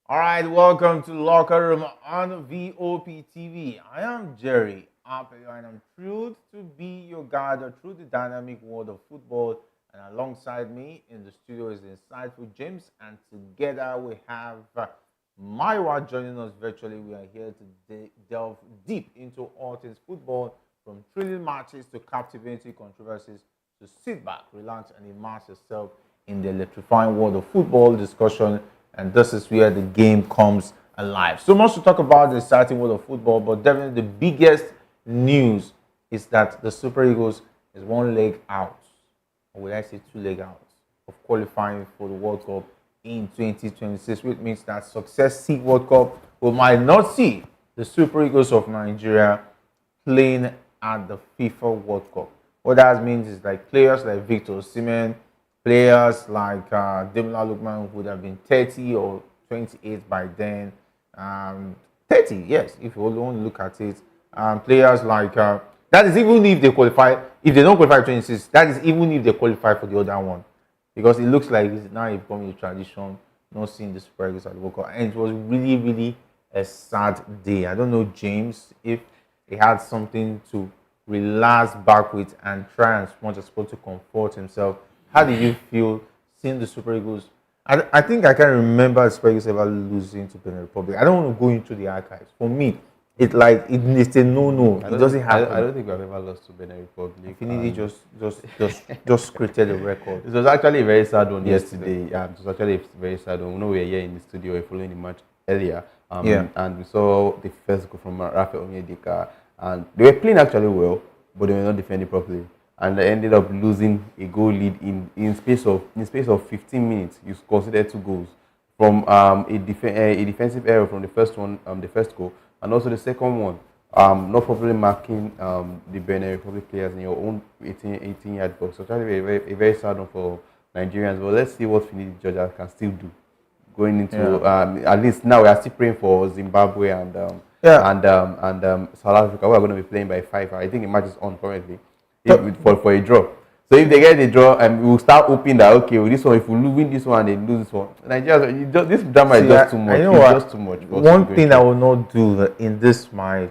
All right, welcome to Locker Room on VOP TV. I am Jerry Apple, and I'm thrilled to be your guide through the dynamic world of football. And alongside me in the studio is the insightful James, and together we have Maiwa joining us virtually. We are here to delve deep into all things football, from thrilling matches to captivating controversies. So sit back, relax, and immerse yourself in the electrifying world of football discussion, and this is where the game comes alive. So much to talk about the exciting world of football, but definitely the biggest news is that the Super Eagles is one leg out, or will I say two leg out, of qualifying for the World Cup in 2026, which means that success seek World Cup we might not see the Super Eagles of Nigeria playing at the FIFA World Cup. What that means is like players like Victor Osimhen, players like Demola Lookman would have been 30 or 28 by then. 30, yes, if you want to look at it. Players like, that is even if they qualify, if they don't qualify 26, that is even if they qualify for the other one. Because it looks like it's now becoming a tradition, not seeing the Super Eagles at the World Cup. And it was really, really a sad day. I don't know, James, if he had something to relax back with and try as much as possible to comfort himself. How did you feel seeing the Super Eagles? I think I can remember the Super Eagles ever losing to Benin Republic. I don't want to go into the archives. For me, it's a no. It doesn't happen. I don't think I've ever lost to Benin Republic. Finidi just created a record. It was actually a very sad one yesterday. Yeah, it was actually a very sad one. We know we were here in the studio, we were following the match earlier. And we saw the first goal from Rafael Onyedika. And they were playing actually well, but they were not defending properly. And they ended up losing a goal lead in space of 15 minutes. You considered 2 goals from a defensive error from the first one, the first goal, and also the second one, not properly marking the Benin Republic players in your own 18-yard box. So it's actually a very sad one for Nigerians. But let's see what Finidi George can still do going into at least now. We are still praying for Zimbabwe and South Africa. We are going to be playing by 5. I think the match is on currently. For a draw. So if they get the draw, and we'll start hoping that okay, with this one, if we win this one and they lose this one, Nigeria, this drama is just too much. It's just too much. One thing I will not do in this my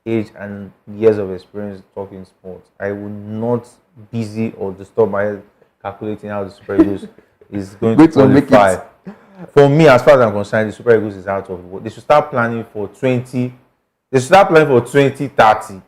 age and years of experience talking sports, I will not busy or disturb my head calculating how the Super Eagles is going to qualify. For me, as far as I'm concerned, the Super Eagles is out of the world. They should start planning for 20. They should start planning for 2030.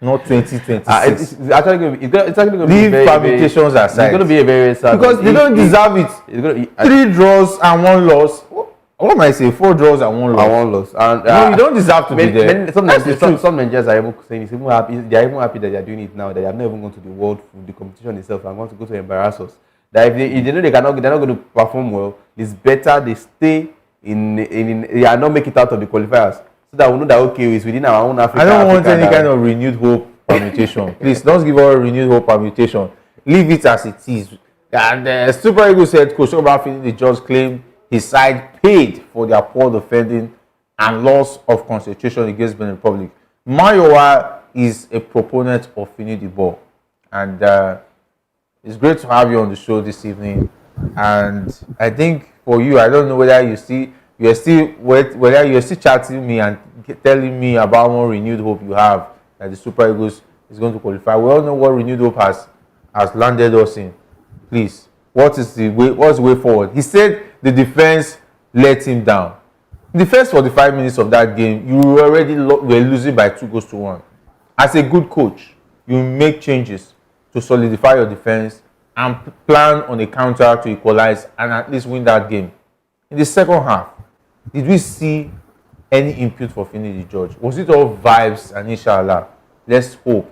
Not 2026. It's actually going to be leave permutations aside. It's going to be a very sad because they don't deserve it. It's going to be 3 draws and 1 loss. What am I saying? 4 draws and 1 loss. And 1 loss. And no, you don't deserve to be there. Some Nigerians are even saying it's even happy. They are even happy that they are doing it now. That they have not even gone to the world the competition itself and want to go to embarrass us. That if they know they're not going to perform well, it's better they stay they are not make it out of the qualifiers. So that we know that okay, it's within our own Africa. I don't want any kind of renewed hope permutation. Please don't give us a renewed hope permutation. Leave it as it is. And Super Eagles head coach Finidi George claimed his side paid for their poor defending and loss of concentration against Benin Republic. Mayowa is a proponent of Finidi ball, and it's great to have you on the show this evening. And I think for you, I don't know whether you're still chatting me and telling me about more renewed hope you have that the Super Eagles is going to qualify. We all know what renewed hope has landed us in. Please, what's the way forward? He said the defense let him down. In the first 45 minutes of that game, you already were losing by 2-1. As a good coach, you make changes to solidify your defense and plan on a counter to equalize and at least win that game. In the second half, did we see any input for Finidi George? Was it all vibes and inshallah? Let's hope.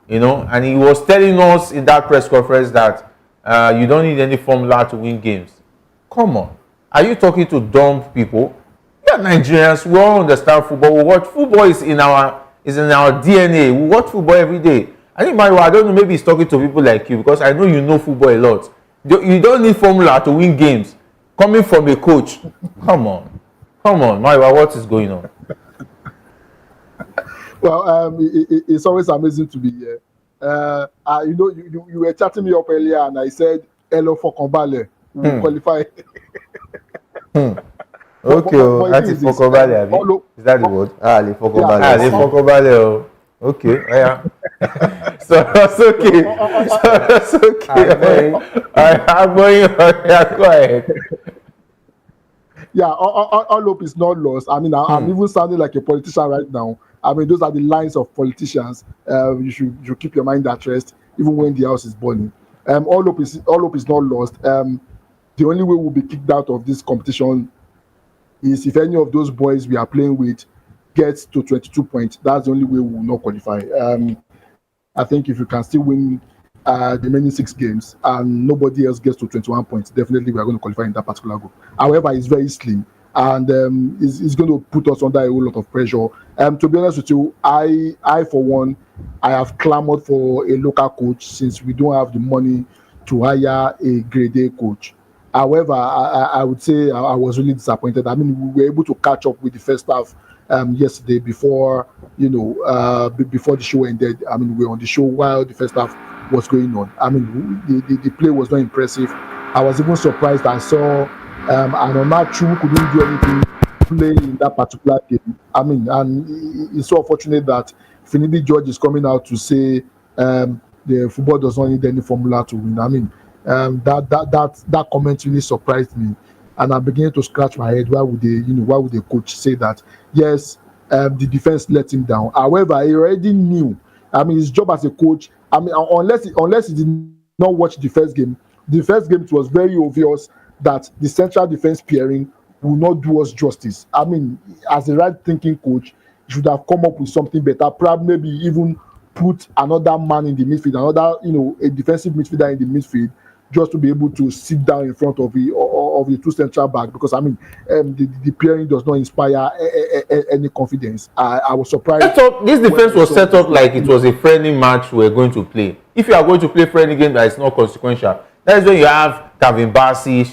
And he was telling us in that press conference that you don't need any formula to win games. Come on. Are you talking to dumb people? We are Nigerians. We all understand football. We watch football is in our DNA. We watch football every day. I think I don't know, maybe he's talking to people like you because I know you know football a lot. You don't need formula to win games. Coming from a coach. Come on, Maiwa, what is going on? Well, it's always amazing to be here. You were chatting me up earlier, and I said, "Hello for Kombale, we qualify." Okay, but the that's thing it is for this. Kobale, Abi. Is that the word? Le Fokobale. Yeah, Le for Kobale. Okay, yeah. So that's okay. So that's okay. I'm going. Yeah, go ahead. yeah, all hope is not lost. I mean, I'm even sounding like a politician right now. I mean, those are the lines of politicians. You should keep your mind at rest, even when the house is burning. All hope is not lost. The only way we'll be kicked out of this competition is if any of those boys we are playing with gets to 22 points. That's the only way we will not qualify. I think if you can still win the remaining 6 games and nobody else gets to 21 points, definitely we are going to qualify in that particular group. However, it's very slim and it's going to put us under a whole lot of pressure. To be honest with you, I for one, I have clamored for a local coach since we don't have the money to hire a grade A coach. However, I would say I was really disappointed. I mean, we were able to catch up with the first half yesterday before before the show ended. I mean, we were on the show while the first half was going on. I mean, the play was not impressive. I was even surprised I saw an Onachu who couldn't do anything play in that particular game. I mean, and it's so unfortunate that Finidi George is coming out to say the football does not need any formula to win. I mean, that comment really surprised me, and I'm beginning to scratch my head. Why would the coach say that? Yes, the defense let him down. However, he already knew. I mean, his job as a coach. I mean, unless he did not watch the first game it was very obvious that the central defense pairing will not do us justice. I mean, as a right thinking coach, he should have come up with something better. Probably maybe even put another man in the midfield, a defensive midfielder in the midfield, just to be able to sit down in front of the two central back, because I mean the pairing does not inspire any confidence. I was surprised. This defense was set up like it was a friendly match we were going to play. If you are going to play friendly game that is not consequential, that is when you have Kevin Bassey,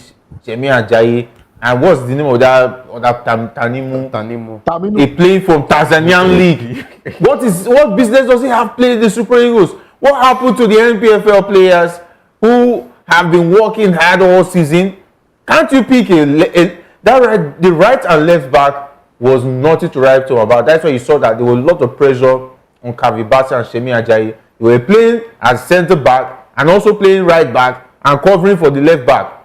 Shemi Ajayi, and what's the name of that Tanimu? He playing from Tanzanian league. What business does he have playing the Super Eagles? What happened to the NPFL players who have been working hard all season? Can't you pick the right and left back was nothing to write home about. That's why you saw that there was a lot of pressure on Kavibasi and Shemi Ajayi. They were playing as centre back and also playing right back and covering for the left back.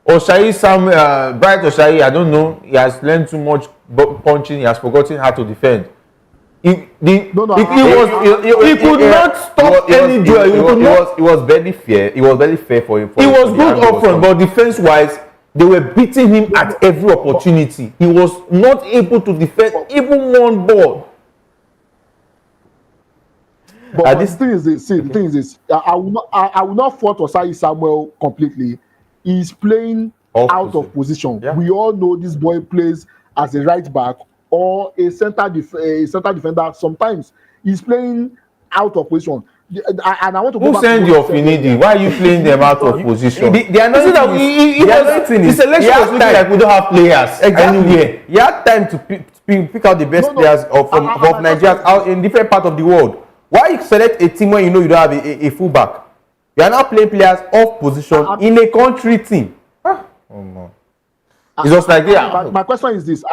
Bright Osayi, I don't know, he has learned too much punching, he has forgotten how to defend. He could not stop any duel. It was very fair. It was very fair for him. He was good up front, but defense-wise, they were beating him at every opportunity. He was not able to defend even one ball. But the thing is this. I will not fault Osayi Samuel completely. He's playing out of position. Yeah. We all know this boy plays as a right back or a center defender. Sometimes he's playing out of position. And I want to go back to your Finidi? Why are you playing them out of position? The selection was looking like we don't have players anywhere. He had time to pick out the best players of Nigeria out in different parts of the world. Why you select a team when you know you don't have a fullback? You are not playing players off position in a country team. Oh no! It's just like my question is this,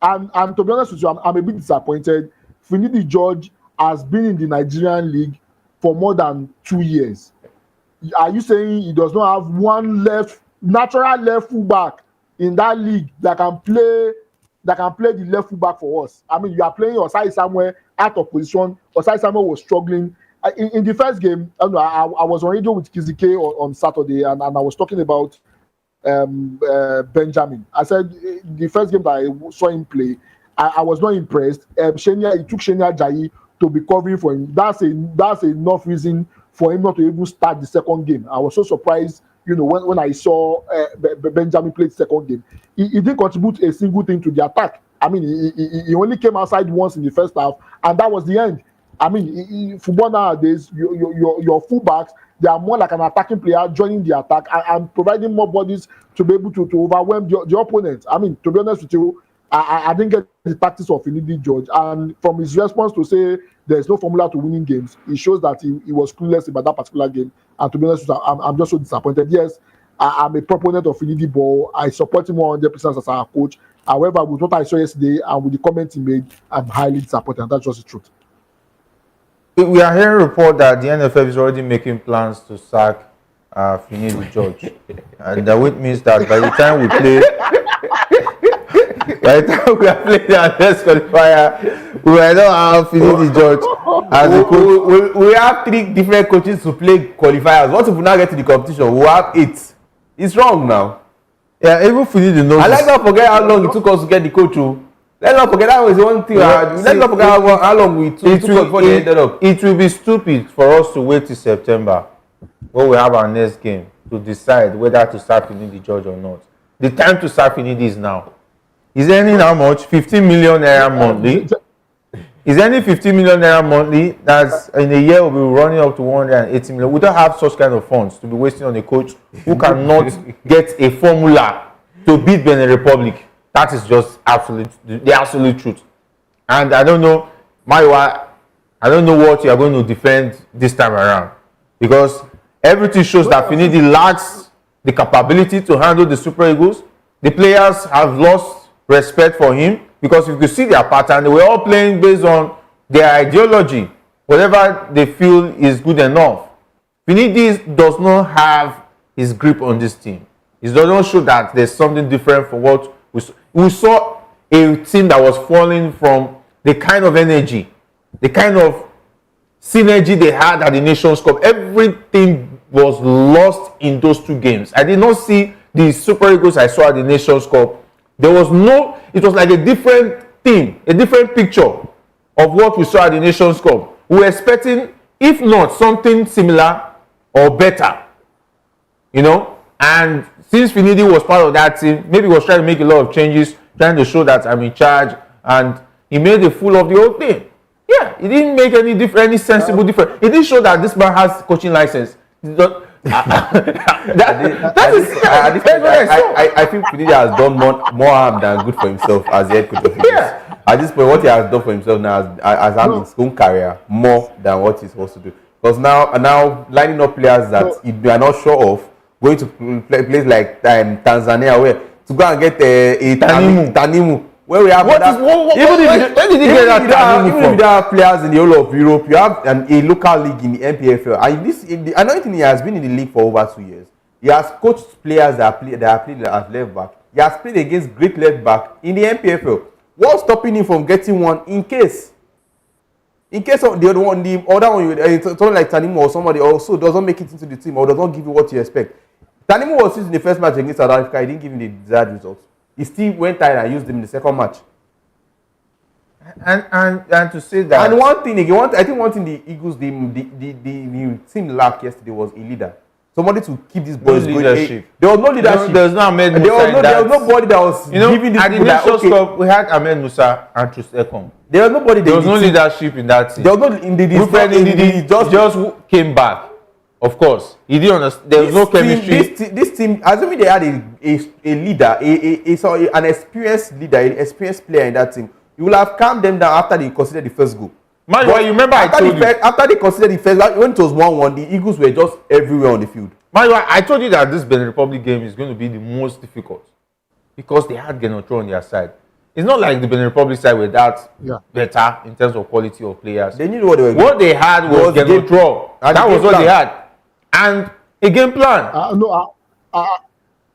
and to be honest with you, I'm a bit disappointed. Finidi George has been in the Nigerian league for more than 2 years. Are you saying he does not have one natural left fullback in that league that can play the left fullback for us? I mean, you are playing Osayi Samuel out of position. Osayi Samuel was struggling. In the first game, I was on radio with Kizike on Saturday, and I was talking about Benjamin. I said the first game that I saw him play, I was not impressed. It took Shenya Ajayi to be covering for him. That's enough reason for him not to even start the second game. I was so surprised, when I saw Benjamin play the second game. He didn't contribute a single thing to the attack. I mean, he only came outside once in the first half, and that was the end. I mean, football nowadays, your fullbacks, they are more like an attacking player joining the attack and providing more bodies to be able to overwhelm the opponent. I mean, to be honest with you, I didn't get the tactics of Finidi George, and from his response to say there's no formula to winning games, it shows that he was clueless about that particular game. And to be honest with you, I'm just so disappointed. Yes, I'm a proponent of Finidi Ball. I support him 100% as our coach. However, with what I saw yesterday and with the comment he made, I'm highly disappointed, and that's just the truth. We are hearing report that the NFF is already making plans to sack Finidi George, and which means that by the time we play, by the time we are playing our next qualifier, we will not have Finidi George as a coach. We have 3 different coaches to play qualifiers. What if we now get to the competition? We have 8. It's wrong now. Yeah, even Finidi knows. And let's not forget how long it took us to get the coach. Let's not forget that was the one thing. Let's not forget how long we took us before they ended up. It will be stupid for us to wait till September when we have our next game to decide whether to sack Finidi George or not. The time to sack Finidi is now. Is earning how much? 15 million naira monthly. Is earning 15 million naira monthly. That's in a year we'll be running up to 180 million. We don't have such kind of funds to be wasting on a coach who cannot get a formula to beat Benin Republic. That is just the absolute truth. And I don't know, Maiwa, I don't know what you are going to defend this time around, because everything shows that Finidi lacks the capability to handle the Super Eagles. The players have lost respect for him, because if you see their pattern, they were all playing based on their ideology, whatever they feel is good enough. Finidi does not have his grip on this team. It does not show that there's something different from what we saw. A team that was falling from the kind of energy, the kind of synergy they had at the Nations Cup. Everything was lost in those 2 games. I did not see the Super Eagles I saw at the Nations Cup. There was no, it was like a different thing, a different picture of what we saw at the Nations Cup. We were expecting, if not something similar or better, you know. And since Finidi was part of that team, maybe he was trying to make a lot of changes, trying to show that I'm in charge, and he made a fool of the whole thing. Yeah, he didn't make any sensible difference. He didn't show that this man has coaching license. I think Finidi has done more harm than good for himself as the head coach of Eagles. Yeah. At this point, what he has done for himself now has had his own career more than what he's supposed to do. Because now lining up players that you are not sure of, going to places like Tanzania, where to go and get a Tanimu. Where we have where did he get that Tanimu from? Even if there are players in the whole of Europe, you have a local league in the MPFL. And another thing, he has been in the league for over 2 years. He has coached players that have played as left back. He has played against great left back in the MPFL. What's stopping him from getting one in case of the other one, someone like Tanimu or somebody also doesn't make it into the team or does not give you what you expect? Tanimu was used in the first match against South Africa. He didn't give him the desired results. He still went tired and used him in the second match. And to say that. And one thing again, I think one thing the Eagles, the team lacked yesterday was a leader. Somebody to keep these boys going. There was no leadership. There was no Ahmed Musa. There was nobody that was giving this. At the Nations Cup, we had Ahmed Musa and Trustekom. There was nobody. There was no leadership in that team. There was no in the just came back. Of course, he didn't understand. There was no chemistry. This team, assuming they had a leader, an experienced leader, an experienced player in that team, you will have calmed them down after they considered the first goal. Man, you remember after they considered the first, when it was 1-1, the Eagles were just everywhere on the field. Man, I told you that this Benin Republic game is going to be the most difficult because they had Genotro on their side. It's not like the Benin Republic side were that better in terms of quality of players. They knew what they were getting. What they had was Genotro. That was what they had. And a game plan.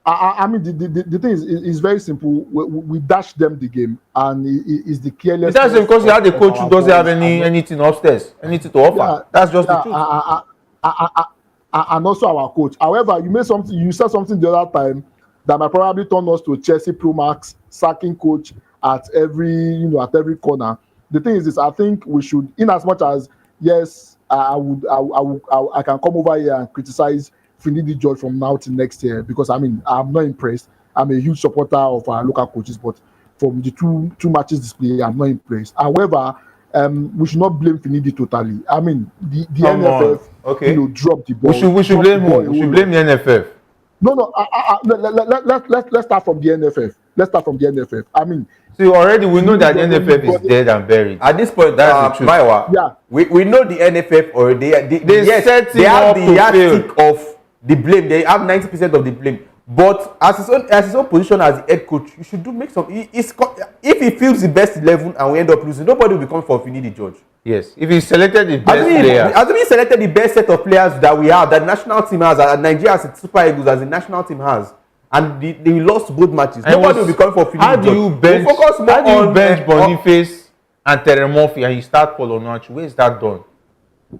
I mean, the thing is very simple. We dashed them the game, and it's the careless. That's because you had a coach who doesn't have anything upstairs, anything to offer. Yeah, that's just the truth. And also our coach. However, you said something the other time that might probably turn us to Chelsea Pro Max sacking coach at every corner. The thing is this: I think we should, in as much as yes. I can come over here and criticize Finidi George from now till next year because I'm not impressed. I'm a huge supporter of our local coaches, but from the two matches displayed, I'm not impressed. However, we should not blame Finidi totally. I mean, the NFF, dropped the ball. We should blame who? We should blame the NFF. No. Let's start from the NFF. I mean. See, already we know that the NFF is dead and buried. At this point, that's the truth. Yeah. We know the NFF already. They have the yardstick of the blame. They have 90% of the blame. But as his own position as the head coach, you should make some. If he feels the best 11 and we end up losing, nobody will be coming for Finidi George. Yes, if he selected the best players. Hasn't he selected the best set of players that we have, that the national team has, that Nigeria as a Super Eagles as the national team has, and they lost both matches. Nobody will be coming for Finidi George. How do you bench Boniface and Terry Murphy and you start Paul Onuachu? Where is that done?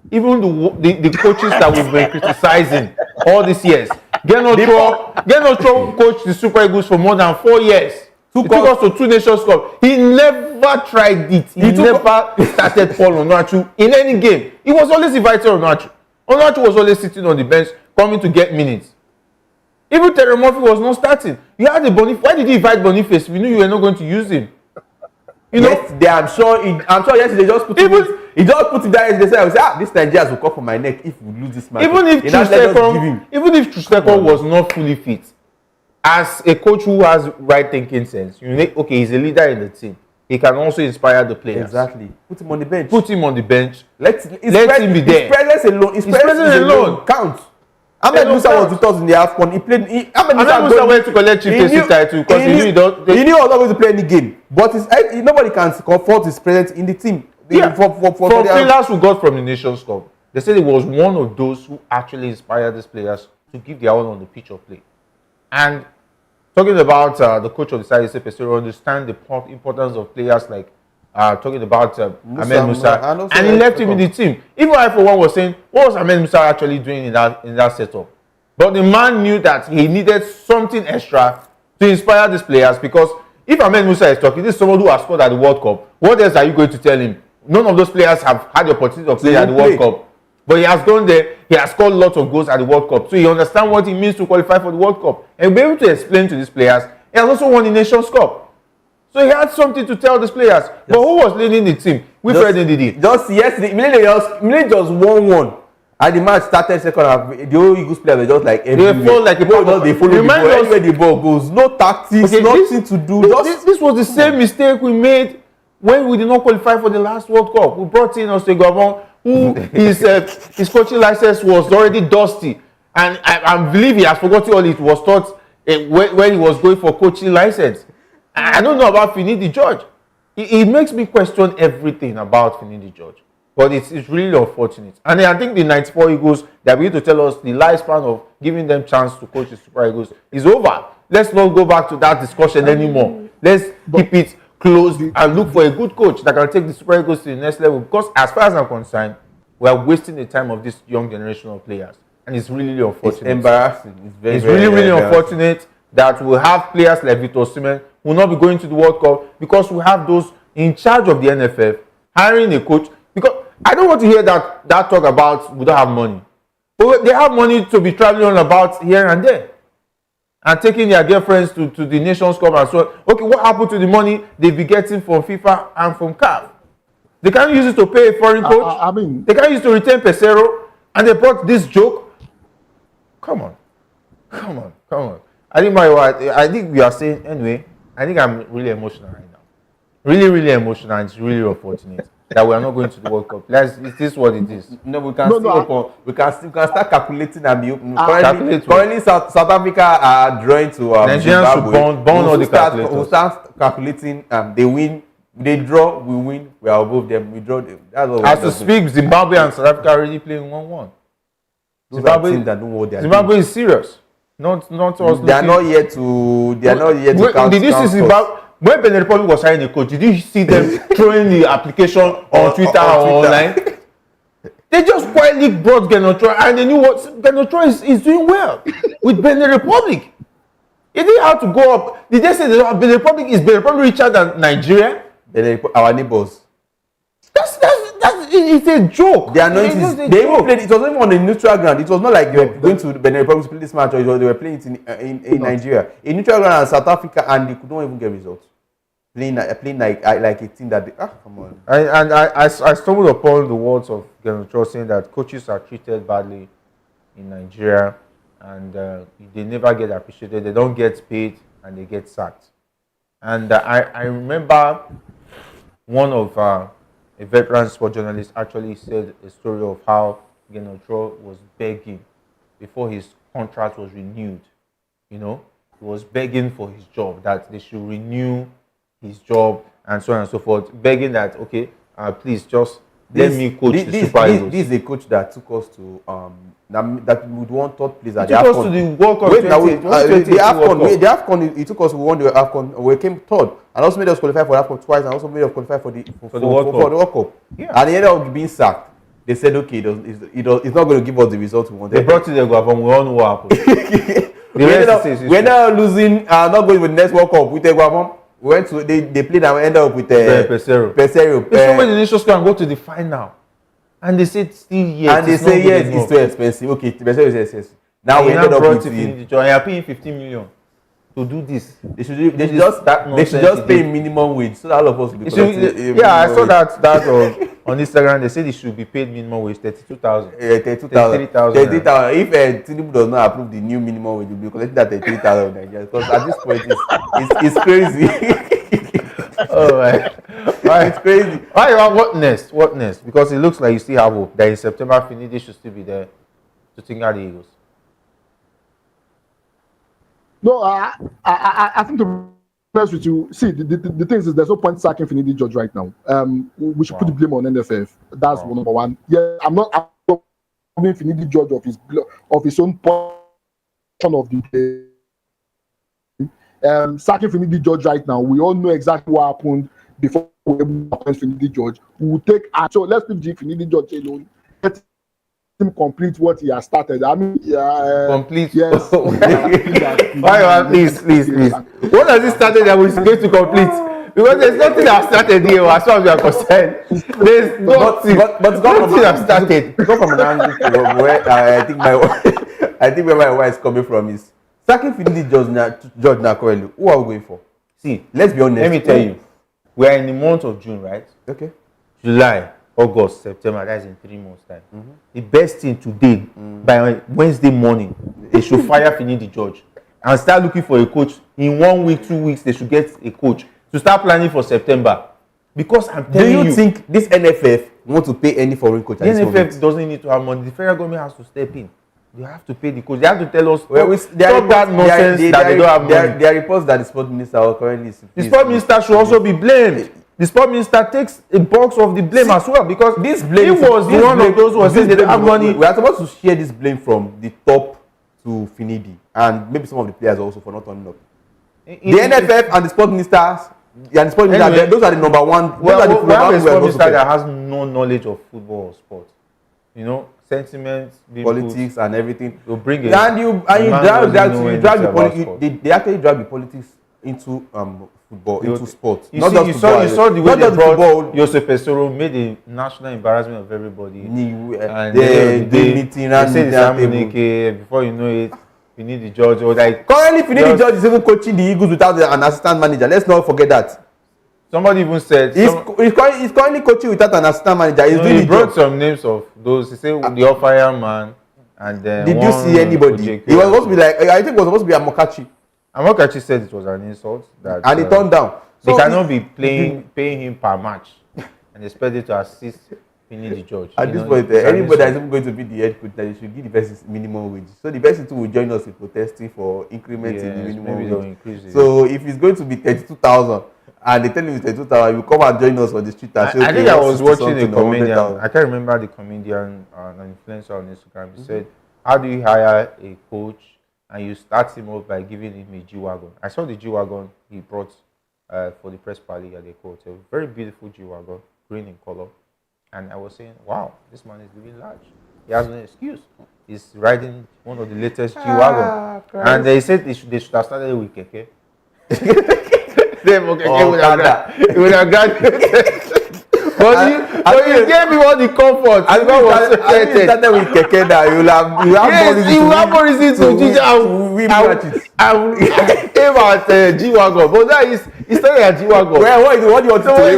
Even the coaches that we've been criticizing all these years. Genotro coached the Super Eagles for more than 4 years. He took us to 2 Nations Cup. He never tried it. He never started Paul Onuachu in any game. He was always invited Onuachu. Onuachu was always sitting on the bench, coming to get minutes. Even Terry Murphy was not starting. You had the Boniface. Why did you invite Boniface? We knew you were not going to use him. You know, I'm sure yesterday they just put him there. They said, this Nigerians will come for my neck if we lose this match. Even if Trustekon was not fully fit, as a coach who has right thinking sense, he's a leader in the team. He can also inspire the players. Exactly. Put him on the bench. Let him be there. His presence alone counts. Ahmed Musa was with us in the AFCON. Ahmed Musa went to collect Chief Facing title because he knew he was not going to play any game. But nobody can confront his presence in the team. From players who got from the Nations Cup, they said he was one of those who actually inspired these players to give their all on the pitch of play. And talking about the coach of the side, Pesero, understand the importance of players like talking about Ahmed Musa, and he left him in the team. Even I, for one, was saying, what was Ahmed Musa actually doing in that setup? But the man knew that he needed something extra to inspire these players, because if Ahmed Musa is talking, this is someone who has scored at the World Cup. What else are you going to tell him? None of those players have had the opportunity of playing at the World Cup. But he has gone there, he has scored lots of goals at the World Cup. So he understands what it means to qualify for the World Cup. And be able to explain to these players, he has also won the Nations Cup. So he had something to tell these players. Yes. But who was leading the team? Wilfred Ndidi. Just yesterday, immediately just 1-1. And the match started second half. The whole Eagles players were just like everywhere. They felt like they follow the ball. Anywhere the ball goes. No tactics, nothing to do. This was the same mistake we made when we did not qualify for the last World Cup. We brought in Osimhen, who his coaching license was already dusty. And I believe he has forgotten all it was taught when he was going for coaching license. I don't know about Finidi George. It makes me question everything about Finidi George. But it's really unfortunate. And I think the 94 Eagles, they're going to tell us the lifespan of giving them chance to coach the Super Eagles is over. Let's not go back to that discussion anymore. Let's keep it closed and look for a good coach that can take the Super Eagles to the next level. Because as far as I'm concerned, we are wasting the time of this young generation of players. And it's really unfortunate. It's embarrassing. It's really unfortunate that we have players like Osimhen who will not be going to the World Cup because we have those in charge of the NFF hiring a coach. Because I don't want to hear that talk about we don't have money. But they have money to be traveling on about here and there and taking their girlfriends to the Nations Cup and so on. Okay, what happened to the money they've been getting from FIFA and from CAF? They can't use it to pay a foreign coach. They can't use it to retain Pesero, and they brought this joke. Come on. I think we are saying anyway. I think I'm really emotional right now. Really emotional, and it's really unfortunate that we are not going to the World Cup. It is what it is. No, we can start calculating and be open. Currently, South Africa are drawing to Nigerians should burn all the calculators. We'll start calculating. They win, they draw, we win. We are above them. We draw them. That's all. As to speak, Zimbabwe and South Africa are already playing 1-1. Zimbabwe is serious. Not us. They are not yet to count. Did you see Zimbabwe? When Benin Republic was hiring a coach, did you see them throwing the application on Twitter or online? They just quietly brought Genotro, and they knew what Genotro is doing well with Benin Republic. It didn't have to go up. Did they say that Benin Republic is richer than Nigeria? Our neighbors. It's a joke. They even played. It was even on a neutral ground. It was not like they were going to Benin Republic to play this match, or they were playing it in Nigeria. A neutral ground in South Africa, and they could not even get results. Playing like a team that come on. I stumbled upon the words of Genotro saying that coaches are treated badly in Nigeria, and they never get appreciated. They don't get paid, and they get sacked. And I remember one of a veteran sport journalist actually said a story of how Genotro was begging before his contract was renewed He was begging for his job, that they should renew his job and so on and so forth, begging that, okay, please just let me coach the Super Eagles. This is a coach that took us to that would want third place at the AFCON. He took us to the World Cup. The AFCON, he took us, we won the AFCON, we came third, and also made us qualify for AFCON twice, and also made us qualify for the World Cup. Yeah. And he ended up being sacked. They said, okay, it's not going to give us the results we wanted. They brought in the Guavon, we all know what happened. We're now losing, not going with the next World Cup with the Guavon. We went to, they played and we ended up with Pesero. They went the Nations Cup and go to the final. And they said still yes. And they say yes, it's too expensive. Okay, Pesero is expensive. Now we ended up with Finidi George, and you're paying 15 million to do this. They should just pay minimum wage so that all of us will be collecting. Yeah, I saw that on Instagram. They said it should be paid minimum wage 32,000. 33,000. If Tinubu does not approve the new minimum wage, you'll be collecting that 33,000 Nigerians. Because at this point, it's crazy. Oh my! It's crazy. What next? What next? Because it looks like you still have hope that in September Finidi should still be there to think out the Eagles. No, I think to be honest with you, see, the thing is there's no point sacking Finidi George right now. We should put the blame on NFF. That's number one. Yeah, I'm not blaming Finidi George of his own portion of the play. Sacking Finidi George right now, we all know exactly what happened before we were able to appoint Finidi George. We will take action. Let's leave Finidi George alone. Let him complete what he has started. I mean, complete. Yes. Please. What has he started that we're supposed to complete? Because there's nothing that started here as far as we are concerned. There's nothing. But nothing that started. Go from an angle where I think where my wife is coming from is sacking Finidi George Nakorelu. Who are we going for? See, let's be honest. Let me tell you, we are in the month of June, right? Okay. July, August, September, that's in 3 months' time. Mm-hmm. The best thing today, by Wednesday morning, they should fire Finidi George and start looking for a coach. In 1 week, 2 weeks, they should get a coach to start planning for September. Because I'm telling you. Do you think this NFF want to pay any foreign coach? The NFF doesn't need to have money. The federal government has to step in. They have to pay the coach. They have to tell us that nonsense that they don't have money. There are reports that the sport minister currently the sport minister should also be blamed. The sport minister takes a box of the blame as well, because this blame he was one of those who was saying they don't have money. We are supposed to share this blame from the top to Finidi and maybe some of the players also for not turning up. The NFF and the sport ministers, anyway, those are the number one. We have a sport minister that has no knowledge of football or sport. Sentiments, politics, and everything. You bring it. They actually drag the politics into football, into sport. You saw the way they brought Joseph Pesoro, made a national embarrassment of everybody. And they say the before you know it, Finidi George or like. Currently, Finidi George is even coaching the Eagles without an assistant manager. Let's not forget that. Somebody even said he's currently coaching without an assistant manager. He brought some names of those. He said the off-fire man, and then did you see anybody? It was supposed to be like, I think it was supposed to be Amokachi. Amokachi said it was an insult and he turned down. They cannot be paying him per match and expected to assist Finidi George. At this point, anybody that is even going to be the head coach, that they should give the person minimum wage. So the person too will join us in protesting for increment in the minimum wage. So if it's going to be 32,000. And they tell him it's 32,000, you come and join us on the street and say, I think I was watching a comedian. I can't remember the comedian, an influencer on Instagram. He said, how do you hire a coach and you start him off by giving him a G-Wagon? I saw the G-Wagon he brought for the press party at the court. A very beautiful G-Wagon, green in color. And I was saying, wow, this man is living large. He has no excuse. He's riding one of the latest G-Wagon. And they said they should have started with Keke. It would have graduated. But you gave me all the comfort. I started with Keke now. You have more reason to win matches. I aim at G-Wagon, but that is he started at G-Wagon. Well, what do you want to say?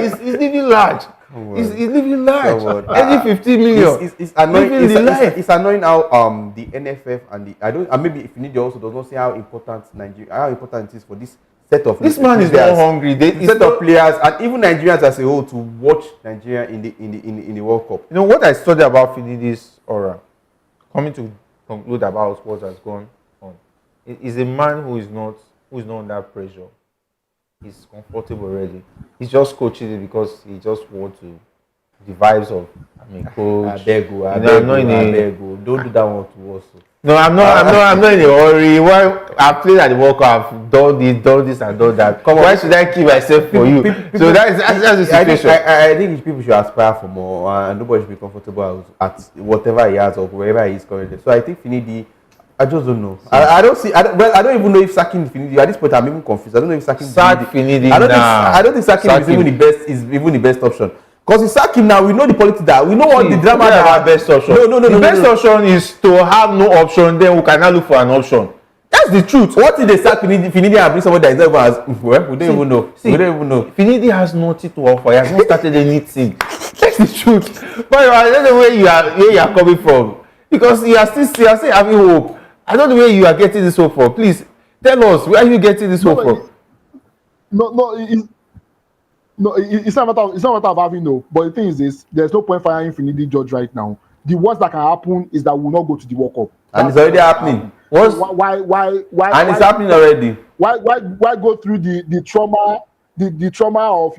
He's living large. He's living large. Every 15 million. It's annoying. It's annoying how the NFF and maybe if Finidi also does not see how important it is for this set of this man is not hungry. Set of players and even Nigerians as a whole to watch Nigeria in the World Cup. You know what I studied about Finidi's aura, coming to conclude about what has gone on. He's a man who is not under pressure. He's comfortable already. He's just coaching it because he just wants to the vibes of I'm a coach. I beg you. Don't do that one to us. No, I'm not in a hurry. Why I've played at the World Cup, I've done this and done that. Why should I keep myself for you? So that's the situation. I think people should aspire for more, and nobody should be comfortable at whatever he has or wherever he is currently. So I think Finidi, I just don't know. I don't even know if sacking Finidi at this point. I'm even confused. I don't know if sacking Finidi. I don't think sacking is even the best option. Because you sack him now, we know the politics that we know what the drama that our best option. No. The best option is to have no option, then we cannot look for an option. That's the truth. What if they sack Finidi and bring somebody that is not even as well? We don't even know. We don't even know. Finidi has nothing to offer. He has not started anything. That's the truth. But I don't know where you are coming from. Because you are still having hope. I don't know where you are getting this hope from. Please tell us, where are you getting this hope from? No, it's not a matter of having no. But the thing is this: there's no point firing Finidi George right now. The worst that can happen is that we will not go to the World Cup. And it's already happening. Why? And it's happening already. Why go through the trauma of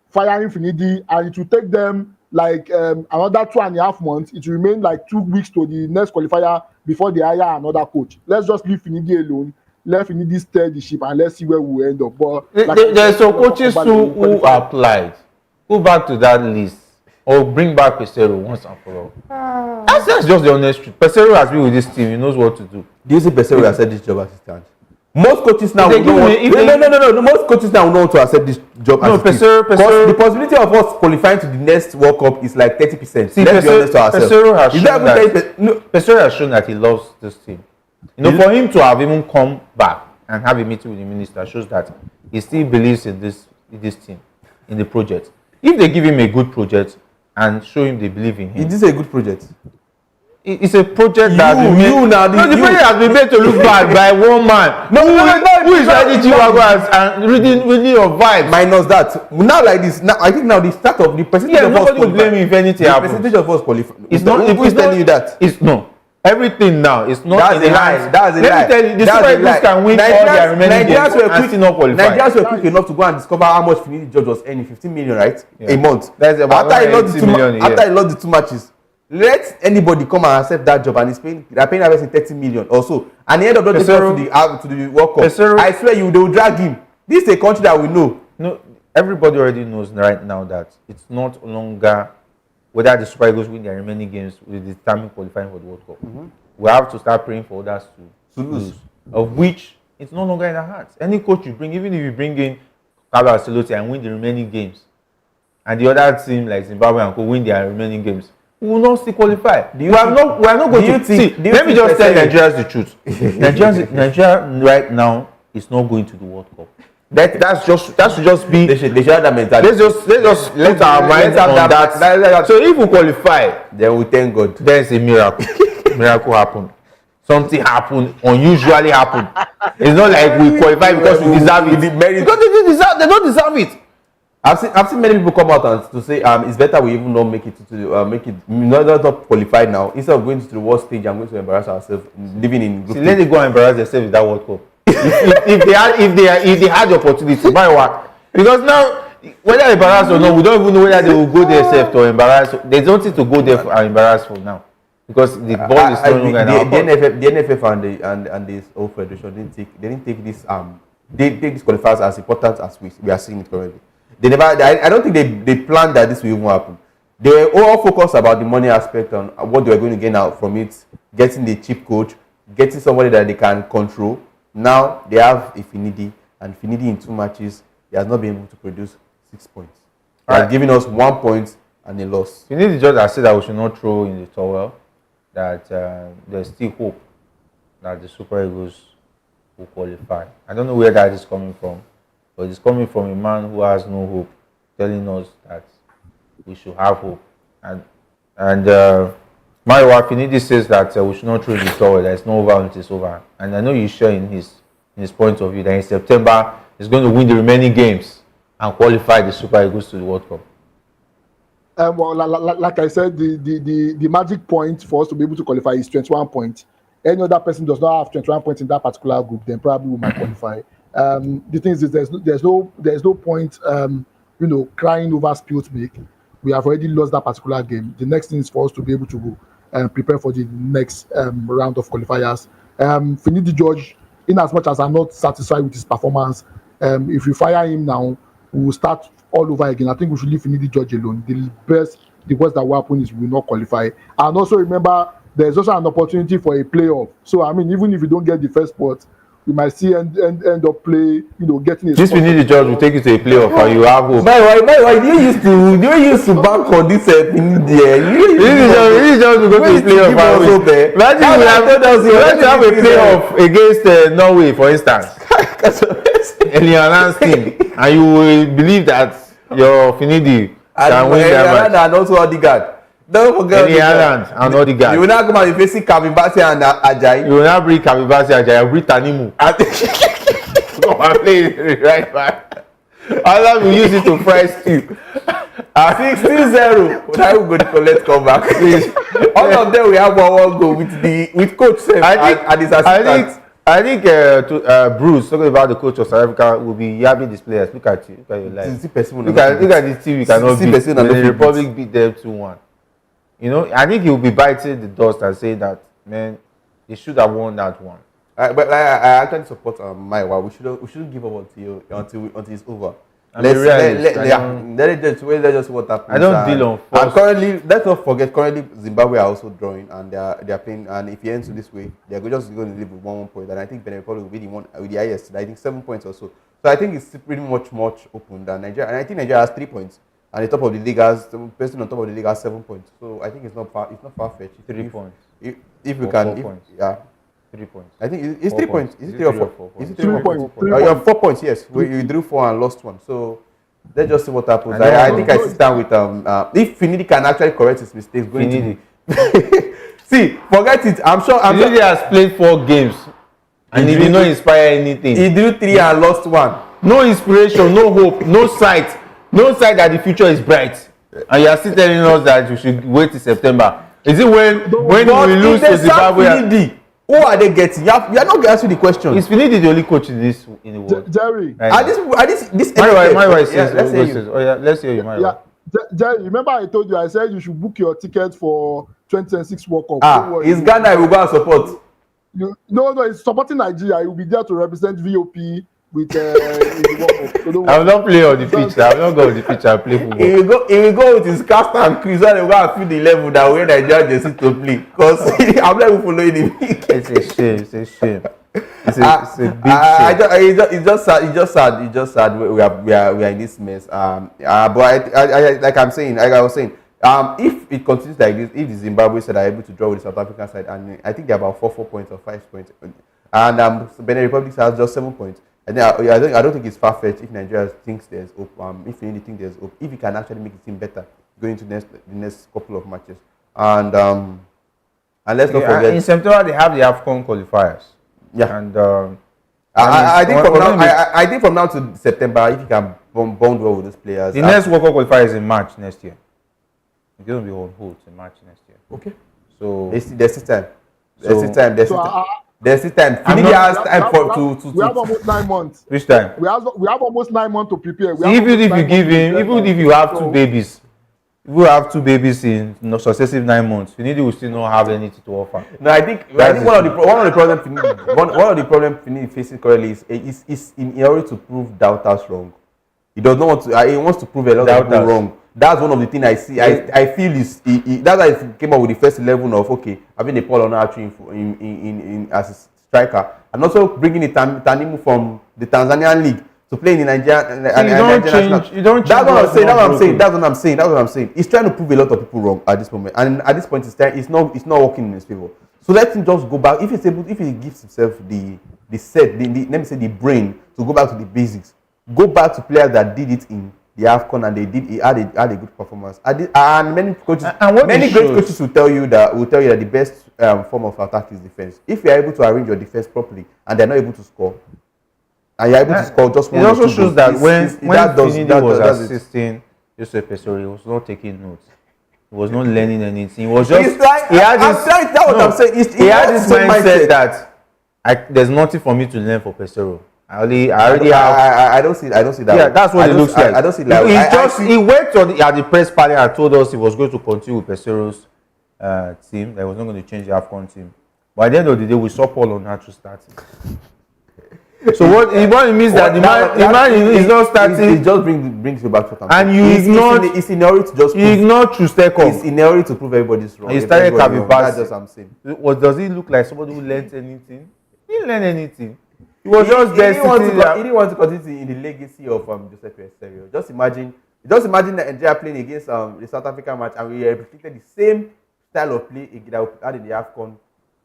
firing Finidi, and it will take them like another 2.5 months. It will remain like 2 weeks to the next qualifier before they hire another coach. Let's just leave Finidi alone. Let Finidi steer the ship and let's see where we end up. But there's some coaches who applied. Go back to that list or bring back Pesero once and for all. That's just the honest truth. Pesero has been with this team. He knows what to do. Do you see Pesero will accept this job assistant? Most coaches now will no. Most coaches now will know to accept this job assistant. Because the possibility of us qualifying to the next World Cup is like 30%. See, let's be honest to ourselves. Pesero has shown that he loves this team. For him to have even come back and have a meeting with the minister shows that he still believes in this team, in the project. If they give him a good project and show him they believe in him. Is this a good project? It's a project that the project has been made to look bad by one man. Who is riding Chihuahuas and reading your vibes? Minus that. Now like this, now I think now the start of the percentage of us nobody will blame if anything happens. The percentage of us qualify. Who's telling you that? It's no. Everything now is not that's in the hands. That's a lie. Let me tell you, the Super Eagles can win all their remaining games and still not qualify. Nigerians were quick enough to go and discover how much Finidi George was earning, 15 million, right? Yeah. A month. That's about after he lost the 2 matches. Let anybody come and accept that job and they're paying average 30 million or so. And the end of the day to the World Cup. I swear they will drag him. This is a country that we know. No, everybody already knows right now that it's not longer whether the Super Eagles win their remaining games will determine qualifying for the World Cup. Mm-hmm. We have to start praying for others to lose, of which it's no longer in our hands. Any coach you bring, even if you bring in Carlo Ancelotti and win the remaining games, and the other team like Zimbabwe and Co win their remaining games, we will not still qualify. We are not going to see. Let me just tell Nigerians the truth. Nigeria right now is not going to the World Cup. That should just be. They should have that mentality. Let's let our minds on that. So if we qualify, then we thank God. There's a miracle. Miracle happened. Something happened. Unusually happened. It's not like we qualify because we deserve it. Because they don't deserve it. I've seen many people come out and to say it's better we even not make it not qualify now instead of going to the world stage and going to embarrass ourselves living in group. Let it go and embarrass themselves with that World Cup. if they had the opportunity, my what? Because now whether embarrassed or not, we don't even know whether they will go there safe or embarrass. They don't need to go there and embarrass for now. Because the ball is no longer in our court. The NFF and the whole federation didn't take this they take these qualifiers as important as we are seeing it currently. They never. I don't think they planned that this will even happen. They were all focused about the money aspect on what they were going to gain out from it, getting the cheap coach, getting somebody that they can control. Now they have a Finidi, and Finidi in 2 matches, he has not been able to produce 6 points. They are giving us 1 point and a loss. Finidi George has said that we should not throw in the towel, that there's still hope that the Super Eagles will qualify. I don't know where that is coming from, but it's coming from a man who has no hope, telling us that we should have hope. And Mario Finidi says that we should not throw the towel. There's no over until it's over. And I know you share in his point of view that in September he's going to win the remaining games and qualify the Super Eagles to the World Cup. Well, like I said, the magic point for us to be able to qualify is 21 points. any other person does not have 21 points in that particular group, then probably we might qualify. The thing is, there's no point, crying over spilled milk. We have already lost that particular game. The next thing is for us to be able to go and prepare for the next round of qualifiers. Finidi George, in as much as I'm not satisfied with his performance, if we fire him now, we will start all over again. I think we should leave Finidi George alone. The worst that will happen is we will not qualify. And also remember, there's also an opportunity for a playoff. So I mean, even if you don't get the first spot, we might see end up getting a. This Finidi George will take you to a playoff, and you have hope. Why do you used to bank on this Finidi? Finidi George will go to a playoff. Imagine we have a playoff against Norway, for instance. And your last team, and you will believe that your Finidi can win that match. And also Odegaard. Don't forget Ireland and Odegaard. You will not come and be facing Kabibasi and Ajayi. You will not bring Kabibasi and Ajayi. Bring Tanimu. Come and play right back. Others will use it to fry stew. 16-0. Now we go to collect comeback. All of them we have one goal with coach Sef and his assistant. I think Bruce, talking about the coach of South Africa, will be yabbing these players. Look at you. Look at your life. Look at this team. You cannot beat. The Republic beat them 2-1. I think he will be biting the dust and saying that, man, they should have won that one. But I actually support Maiwa. We shouldn't give up until it's over. Let's just see what happens. I don't deal on force. And currently, let's not forget, Zimbabwe are also drawing, and they are playing. And if it ends this way, they are just going to leave with 1 point. And I think Benin Republic will be the one with the highest. I think 7 points or so. So I think it's pretty much open than Nigeria. And I think Nigeria has 3 points. And the top of the league the person on top of the league has 7 points. So I think it's not far fetched. 3 points. If we can, 3 points. I think it's 3 points. Is it 3 or 4? Is it 3 or 4? You have 4 points, yes. You drew 4 and lost 1. So let's just see what happens. I think I sit down with if Finidi can actually correct his mistakes. See, forget it. I'm sure Finidi has played 4 games and he did not inspire anything. He drew 3 and lost 1. No inspiration, no hope, no sight. No sight that the future is bright. And you are still telling us that we should wait till September. Is it when we lose to Zimbabwe? Who are they getting? You are not answering the question. Is Finidi the only coach in the world? Jerry. My wife says, let's hear you, my wife. Jerry, remember I told you, I said you should book your ticket for 2026 World Cup. It's Ghana we will go and support. No, it's supporting Nigeria. You will be there to represent VOP with the World Cup. So I will not play on the pitch. I will not go on the pitch and play football. He will go with his cast and crew, so they will go and feel the level that way Nigeria just to play. Because I'm not even following him. It's a shame. It's a shame. It's a big shame. It's just sad. We are in this mess. But like I was saying, if it continues like this, if the Zimbabwe side are able to draw with the South African side, and I think they're about 4 points or 5 points, and Benin Republic has just 7 points. And I don't think it's far-fetched if Nigeria thinks there's hope. If you think there's hope, if you can actually make the team better going to the next couple of matches, and let's not forget in September they have the AFCON qualifiers. Yeah, and I think from now to September, if you can bond well with those players, the next World Cup qualifier is in March next year. It's going to be on hold in March next year. Okay, so there's still time. There's still time. Finidi has time to. We have almost 9 months. Which time? We have almost 9 months to prepare. Even if you have 2 babies, if you have 2 babies in successive 9 months, Finidi will still not have anything to offer. No, I think one of the problems Finidi facing currently is in order to prove doubters wrong. He does not want to. He wants to prove a lot of people wrong. That's one of the things I see. I feel is that's why he came up with the first 11 of having a Paul Onachu in as a striker, and also bringing the Tanimu from the Tanzanian league to play in the Nigerian national. You don't change. That's what I'm saying. He's trying to prove a lot of people wrong at this moment, and at this point, it's not working in his favor. So let him just go back. If he gives himself let me say the brain to go back to the basics, go back to players that did it in the AFCON, and he had a good performance. And many great coaches will tell you that the best form of attack is defense. If you are able to arrange your defense properly and they're not able to score, and you're able to score just one. It also shows that when Finidi was assisting Joseph Pesori, he was not taking notes. He was not learning anything. He was just. He's like, He had I'm this. trying. That's what I'm saying. He had this mindset that there's nothing for me to learn for Pesero. I already have. I don't see that. Yeah, that's what it looks like. I don't see that. He went at the press party and told us he was going to continue with Pesero's team. That he was not going to change the AFCON team. But at the end of the day, we saw Paul Onachu starting. So what it means that the man is not starting. It just brings you back to something. And you ignored. It's in order to just. You ignored Trustekov. It's in order to prove everybody's wrong. And you started Kabibasi. That's just what I'm saying. Does he look like somebody who learned anything? He didn't learn anything. He was just there sitting there. He didn't want to continue in the legacy of Joseph Peseiro. Just imagine that Nigeria playing against the South African match, and we replicated the same style of play that we had in the AFCON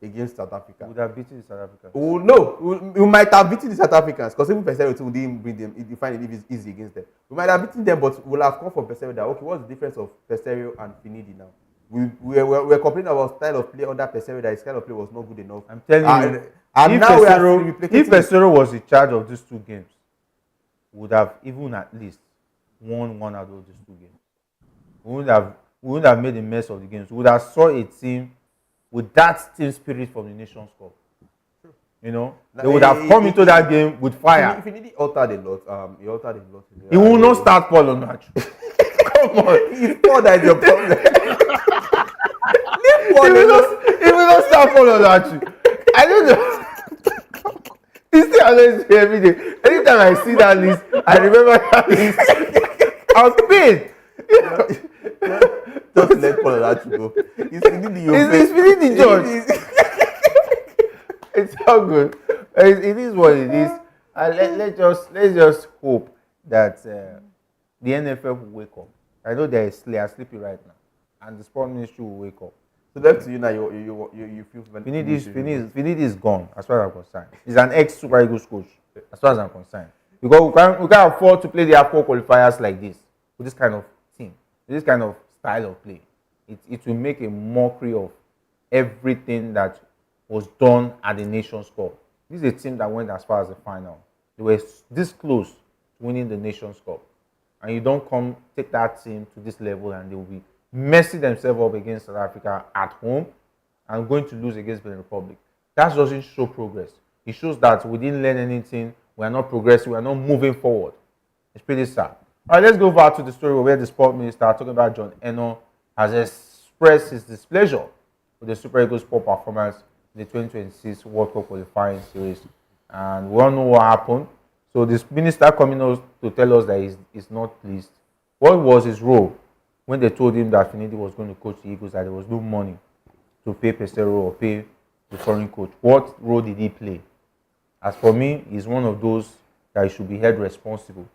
against South Africa. Would have beaten the South Africans. Oh no, we might have beaten the South Africans because even Peseiro too didn't bring them. He find it if it's easy against them. We might have beaten them, but we'll have come for Peseiro that okay, what's the difference of Peseiro and Finidi now? We're complaining about style of play under Peseiro that his style of play was not good enough. I'm telling you. And now if Pesero was in charge of these two games, would have even at least won one out of these two games. We wouldn't have made a mess of the games. We would have saw a team with that team spirit from the Nations Cup. You know, they would have come into that game with fire. If Finidi altered a lot, he altered a lot. He will not start Paul Onachu. Come on, it's Paul that is your problem. He will not start Paul Onachu. I don't know. This thing always me every day. Anytime I see that list, I remember that list. I was paid. Just let Paul Onachu go. It's Finidi George. It's all good. It is what it is. Let's just hope that the NFF will wake up. I know they are sleepy right now, and the sport ministry will wake up. So left to you now, you feel Finidi is gone as far as I'm concerned. He's an ex-Super Eagles coach as far as I'm concerned. Because we can't afford to play the AFCON qualifiers like this, with this kind of team, with this kind of style of play. It will make a mockery of everything that was done at the Nations Cup. This is a team that went as far as the final. They were this close to winning the Nations Cup. And you don't take that team to this level and they will be messing themselves up against South Africa at home and going to lose against Benin Republic. That doesn't show progress. It shows that we didn't learn anything, we are not progressing, we are not moving forward. It's pretty sad. All right, let's go back to the story where the sport minister, talking about John Eno, has expressed his displeasure with the Super Eagles' poor performance in the 2026 World Cup qualifying series. And we all know what happened. So this minister coming out to tell us that he's not pleased. What was his role when they told him that Finidi was going to coach the Eagles, that there was no money to pay Pesero or pay the foreign coach? What role did he play? As for me, he's one of those that should be held responsible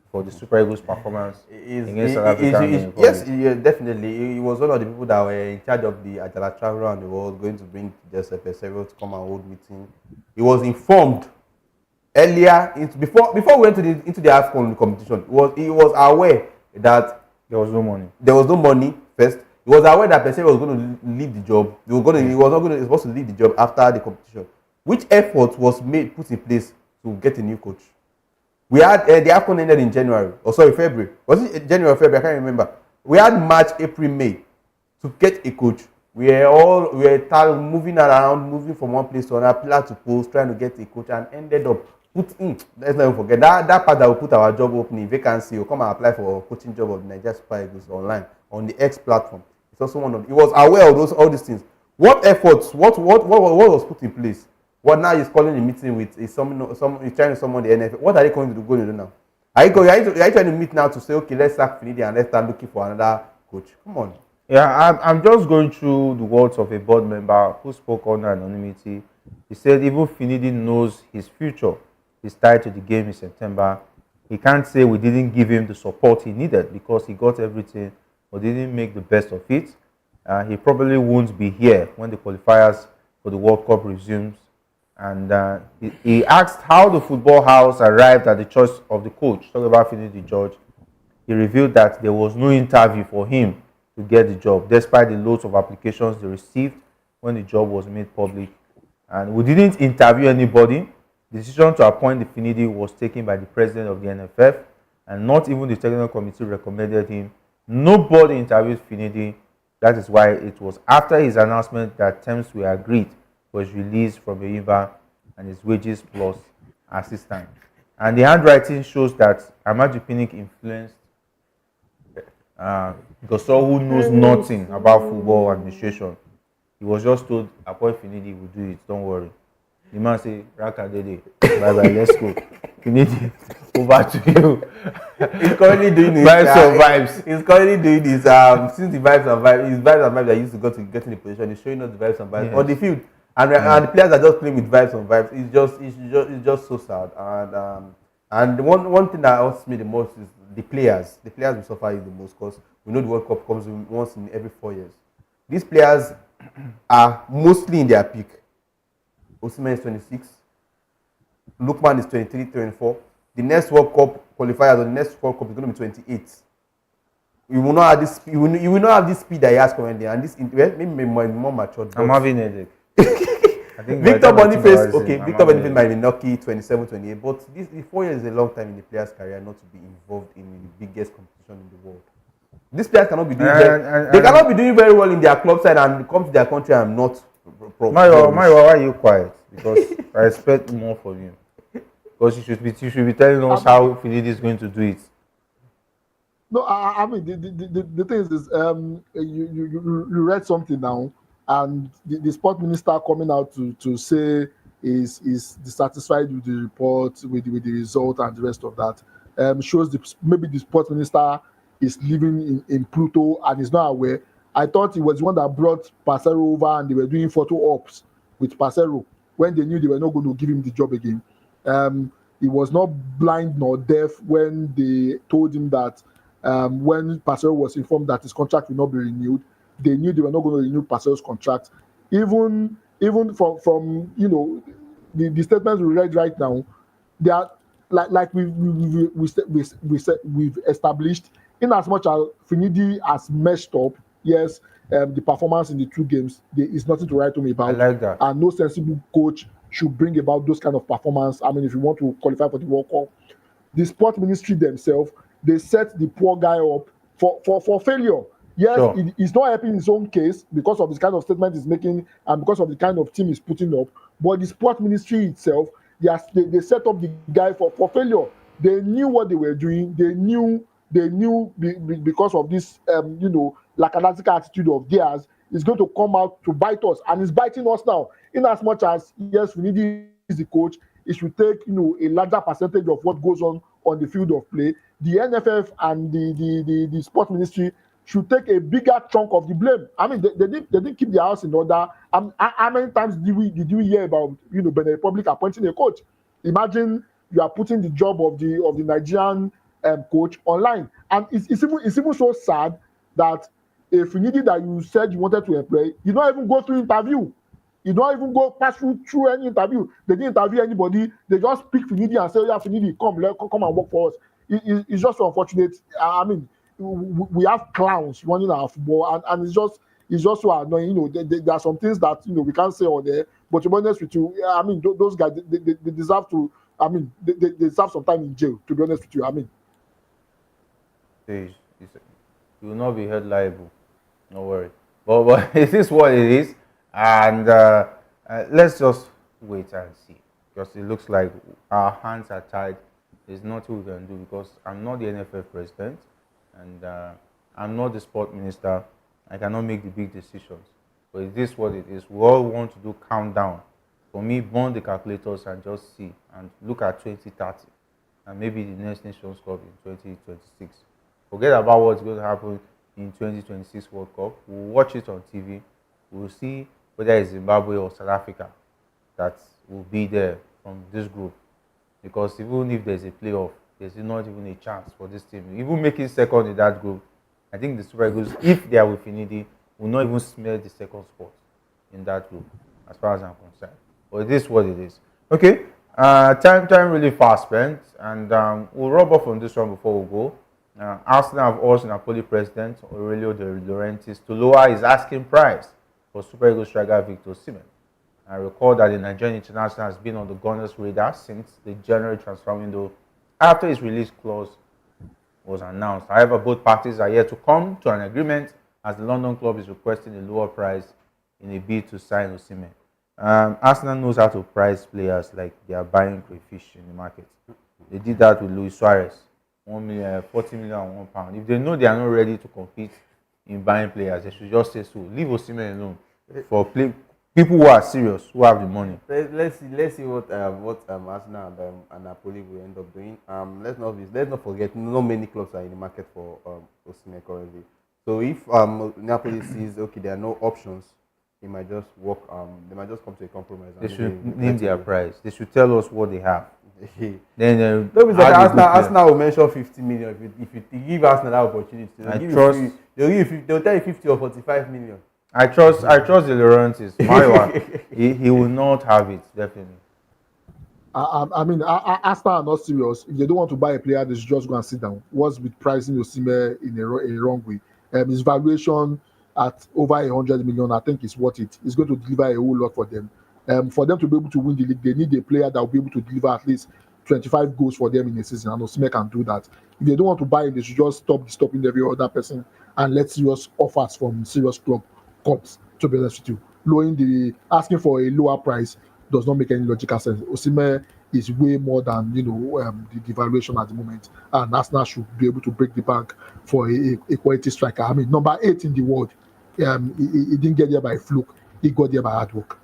for the Super Eagles' performance against South Africa. Yes, definitely. He was one of the people that were in charge of the Ajala travel around the world, going to bring Joseph Pesero to come and hold meeting. He was informed earlier, before we went into the AFCON competition. He was aware that there was no money. There was no money first. He was aware that Pesero was going to leave the job. He was supposed to leave the job after the competition. Which effort was put in place to get a new coach? We had the AFCON ended in February. Was it January or February? I can't remember. We had March, April, May to get a coach. We were moving around, moving from one place to another, pillar to post, trying to get a coach, and ended up let's not even forget that part that we put our job opening vacancy. You'll come and apply for a coaching job of the Nigeria Super Eagles online on the X platform. It's also one of. He was aware of all these things. What efforts? What was put in place? What now he's calling a meeting with he's trying to summon the NFF. What are they going to do now? Are you trying to meet now to say, okay, let's sack Finidi and let's start looking for another coach? Come on. Yeah, I'm just going through the words of a board member who spoke under anonymity. He said even Finidi knows his future is tied to the game in September. He can't say we didn't give him the support he needed because he got everything but didn't make the best of it. He probably won't be here when the qualifiers for the World Cup resumes. And he asked how the football house arrived at the choice of the coach. Talking about Finidi George, he revealed that there was no interview for him to get the job, despite the loads of applications they received when the job was made public. And we didn't interview anybody. The decision to appoint the Finidi was taken by the president of the NFF, and not even the technical committee recommended him. Nobody interviewed Finidi. That is why it was after his announcement that terms were agreed for his release from Yoruba and his wages plus assistance. And the handwriting shows that Amaju Pinnick influenced Gosol, who knows nothing about football administration. He was just told, Apoy Finidi will do it, don't worry. The man say, Raka Dede, bye bye, let's go. Finidi, over to you. He's currently doing this. Vibes. He's currently doing this. Since the vibes and vibes, his vibes and vibes that used to go to get in the position, he's showing us the vibes and vibes on the field. And the players are just playing with vibes and vibes. It's just so sad. And one thing that hurts me the most is the players. The players will suffer it the most because we know the World Cup comes once in every 4 years. These players are mostly in their peak. Osimhen is 26. Lookman is 23, 24. The next World Cup qualifiers or the next World Cup is going to be 28. You will not have this. You will not have this speed that he has currently, and this maybe more matured. I'm having headache. Victor Boniface, okay, Victor Boniface might be lucky 27, 28, but the 4 years is a long time in the player's career not to be involved in the biggest competition in the world. These players cannot be doing they cannot be doing very well in their club side and come to their country and not. Mayo, why are you quiet? Because I expect more from you. Because you should be telling us how Finidi is going to do it. No, I mean the thing is you read something now, and the sport minister coming out to say is dissatisfied with the report, with the result and the rest of that. Shows maybe the sport minister is living in Pluto and is not aware. I thought he was the one that brought Parcero over and they were doing photo ops with Parcero when they knew they were not going to give him the job again. He was not blind nor deaf when they told him that when Parcero was informed that his contract will not be renewed, they knew they were not going to renew Parcero's contract. Even from the statements we read right now, they are like we've established. In as much as Finidi has messed up, yes, the performance in the 2 games is nothing to write home about. I like that. And no sensible coach should bring about those kind of performance. I mean, if you want to qualify for the World Cup, the sport ministry themselves, they set the poor guy up for failure. Yes, sure. It's not helping his own case because of the kind of statement he's making and because of the kind of team he's putting up. But the sport ministry itself, they set up the guy for failure. They knew what they were doing. They knew because of this, lackadaisical attitude of theirs, is going to come out to bite us, and it's biting us now. In as much as yes, Finidi is the coach, it should take a larger percentage of what goes on the field of play. The NFF and the sport ministry should take a bigger chunk of the blame. I mean, they didn't keep their house in order. How many times did we hear about Benin Republic appointing a coach? Imagine you are putting the job of the Nigerian coach online, and it's even so sad that a Finidi that you said you wanted to employ, you don't even go through interview. You don't even pass through any interview. They didn't interview anybody. They just pick Finidi and say, "Yeah, Finidi, come and work for us." It's just so unfortunate. I mean, we have clowns running our football, and it's just so annoying. There are some things that we can't say on there. But to be honest with you, I mean, those guys they deserve to. I mean, they deserve some time in jail. To be honest with you, I mean. You will not be held liable. No worry. But it is what it is, and let's just wait and see, because it looks like our hands are tied. There's nothing we can do because I'm not the NFF president, and I'm not the sport minister. I cannot make the big decisions. But it is what it is. We all want to do countdown. For me, burn the calculators and just see and look at 2030 and maybe the next Nations Cup in 2026. Forget about what's going to happen in 2026 World Cup. We'll watch it on TV. We'll see whether it's Zimbabwe or South Africa that will be there from this group. Because even if there's a playoff, there's not even a chance for this team. Even making second in that group, I think the Super Eagles, if they are with Finidi, will not even smell the second spot in that group, as far as I'm concerned. But it is what it is. Okay, time really fast spent, and we'll rub off on this one before we go. Arsenal have urged Napoli president Aurelio De Laurentiis to lower his asking price for Super Eagles striker Victor Osimhen. I recall that the Nigerian international has been on the Gunners' radar since the January transfer window after his release clause was announced. However, both parties are yet to come to an agreement as the London club is requesting a lower price in a bid to sign Osimhen. Arsenal knows how to price players like they are buying crayfish in the market. They did that with Luis Suarez, 1 million, 40 million and £1. If they know they are not ready to compete in buying players, they should just say so. Leave Osimhen alone for people who are serious, who have the money. Let's see what Arsenal and Napoli will end up doing. Let's not forget, not many clubs are in the market for Osimhen currently. So if Napoli sees okay, there are no options, they might just work. They might just come to a compromise. They should name their price. They should tell us what they have. Then Arsenal will mention 50 million if you give Arsenal that opportunity. They'll tell you 50 or 45 million. I trust the Laurentiis. He will not have it, definitely. I mean, Arsenal are not serious. If they don't want to buy a player, they should just go and sit down. What's with pricing Osimhen in a wrong way? His valuation at over 100 million, I think, is worth it. It's going to deliver a whole lot for them. For them to be able to win the league, they need a player that will be able to deliver at least 25 goals for them in a season, and Osimhen can do that. If they don't want to buy it, they should just stop disturbing every other person and let serious offers from serious clubs, to be honest with you. Asking for a lower price does not make any logical sense. Osimhen is way more than the devaluation at the moment, and Arsenal should be able to break the bank for a quality striker. I mean, number 8 in the world. He didn't get there by fluke. He got there by hard work.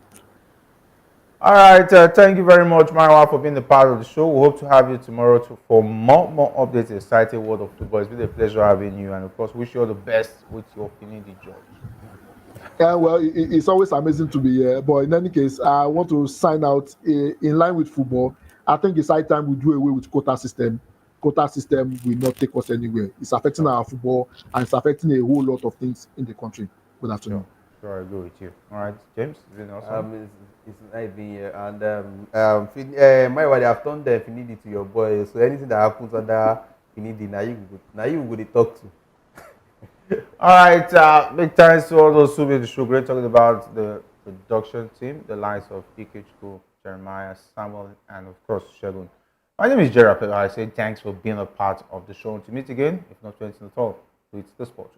All right, thank you very much, Marwa, for being a part of the show. We hope to have you tomorrow for more updates in the exciting world of football. It's been a pleasure having you, and of course, wish you all the best with your Finidi George. Yeah, well, it's always amazing to be here. But in any case, I want to sign out in line with football. I think it's high time we do away with quota system. Quota system will not take us anywhere. It's affecting our football, and it's affecting a whole lot of things in the country. Good afternoon. Sure, I agree with you. All right, James, it's been awesome. It's nice being here, and my wife, they have turned the Finidi to your boy. So anything that happens under Finidi, now you would talk to. All right, big thanks to all those who made the show. Great talking about the production team, the likes of Ikechukwu, Jeremiah, Samuel, and of course Shegun. My name is Jerry. I say thanks for being a part of the show. To meet again, if not anything at all, it's the sport.